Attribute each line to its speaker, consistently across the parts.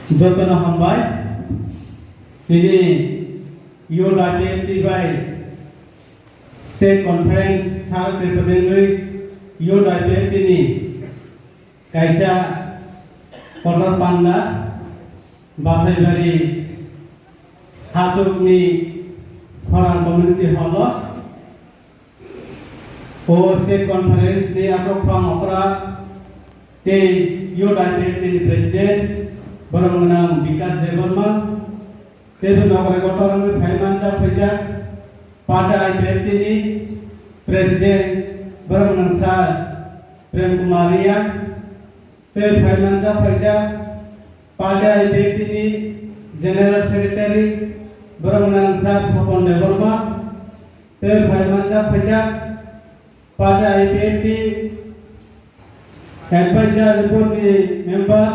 Speaker 1: Jotana hambai ini UDIPFT by State Conference Sarat Tripodengui UDIPFT ini kaisa Kotor Panda Basai Bari Hasuk ni Koran Community Hall O State Conference ni Asok Pang Okra te UDIPFT ni Presiden Barang menang Bikas Devarma Tebu Nogre Kotor ni Phaimanca Phajak pada IPFT ni Presiden Barang menang Sa Prem Kumariya Te Phaimanca Phajak pada IPFT ni General Secretary Barang menang Sa Sopon Devarma Te Phaimanca Phajak pada IPFT Advisor Report ni Member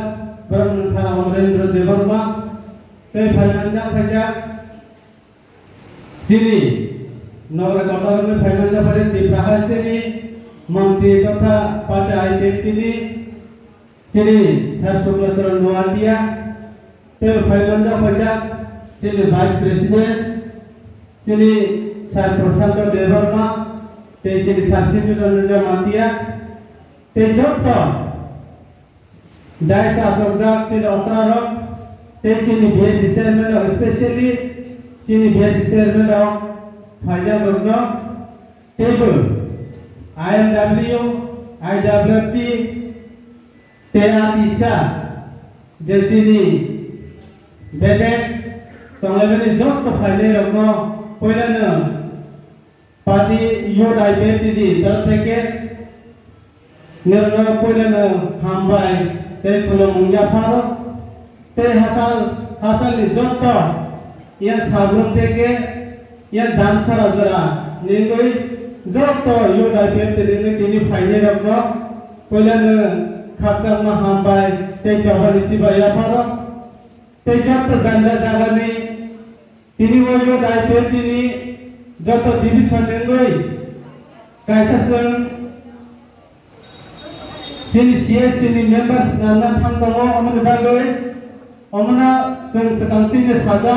Speaker 1: Barang Sara Amarendra Devarma Te Phaimanca Phajak sini Nogre Kotor ni Phaimanca Phajak Tiprahas sini Mantri totha pada IPFT ni sini Sasukulacharan Nuatia Te Phaimanca Phajak sini Vice President sini Sar Prasanto Devarma te sini Sasidu Ranuja Matia te Jotto Dais Asokjak sini Otrarok te sini BSC Chairman especially sini BSC Chairman Faizal Rukno table IMW IWFT TATISA je sini Bedek Tonglebeni Jotto Faizal Rukno Poilano Parti UDIPFT di taraf থেকে নির্ণয় কইলেন হামবাই তে খুলমুং জাফার তে হাসাল যত ইয়া সাবরুম থেকে ইয়া দামসারা জরা নিগই যত UDIPFT নিগই তিনি ফাইনে রকম কইলেন খাকসামা হামবাই তে সবানি সিবাই জাফার তে যত জানলা জাগানি তিনি UDIPFT ni joto division nengoi kaisa seng sini CS sini members namna thang tomo amon bagoi amona seng sekang sini saja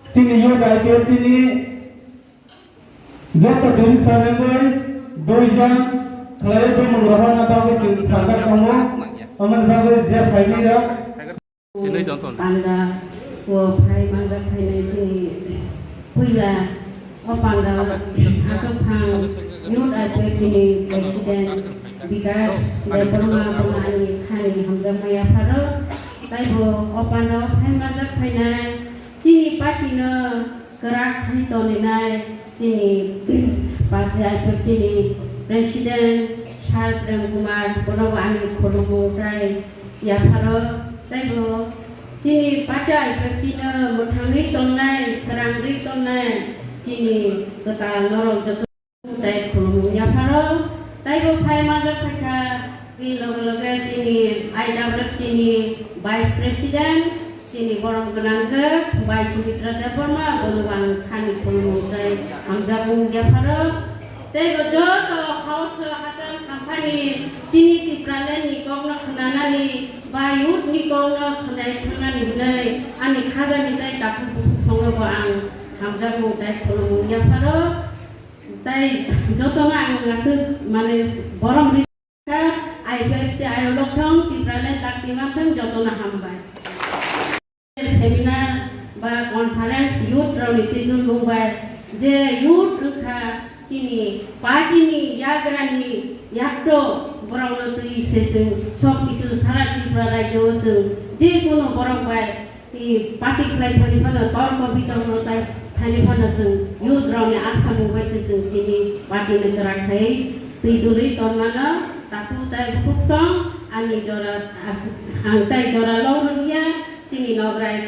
Speaker 1: sini UDIPFT ni joto division nengoi doijan khlai bo mongrahana bagoi sing saja tomo amon bagoi je faini ra
Speaker 2: ini contoh
Speaker 3: anda wo phai manjak phai nei ji puila opanda asok phang UDIPFT ni Presiden Bikas Devarma Bungani Khani Hamzamaya Pharo taibo opanda phai manjak phai nai chini party no kerak khani toni nai chini party IPFT ni Presiden Sar Prem Kumar Bonawani Kholumu trai ya Pharo taibo chini pada IPFT na muthangi tonai sarangri tonai chini kota norok joto tai khulumu ya Pharo taibo phai majak phaka pi loge chini IWFT ni Vice President chini borong ganangjak Bai Sumitra Devarma Bonwang Khani khulumu tai hamjabung ya Pharo taibo joto house hajar sampani tini tipralen ni kogna khnanani bayut ni kogna khnai khnani gnai ani khajani tai tapu songo ang hamjabu tai khulumu ya Pharo tai jotona ang ngasuk mane borom rika IPFT ayolothong tipralen taktimathong jotona hambai seminar ba conference youth raunitidun mumbai je youth rukha chini party ni yagrani yakto borong tui sejeng sob isu sara tripura rajyo jeng je kono borong bai ti party khlai phani phana torko bitorno tai thani phana jeng youth rauni asamu bai sejeng tini party ni karakhai tui dului tormana tapu tai buksong ani jora ang tai jora longruya chini nograi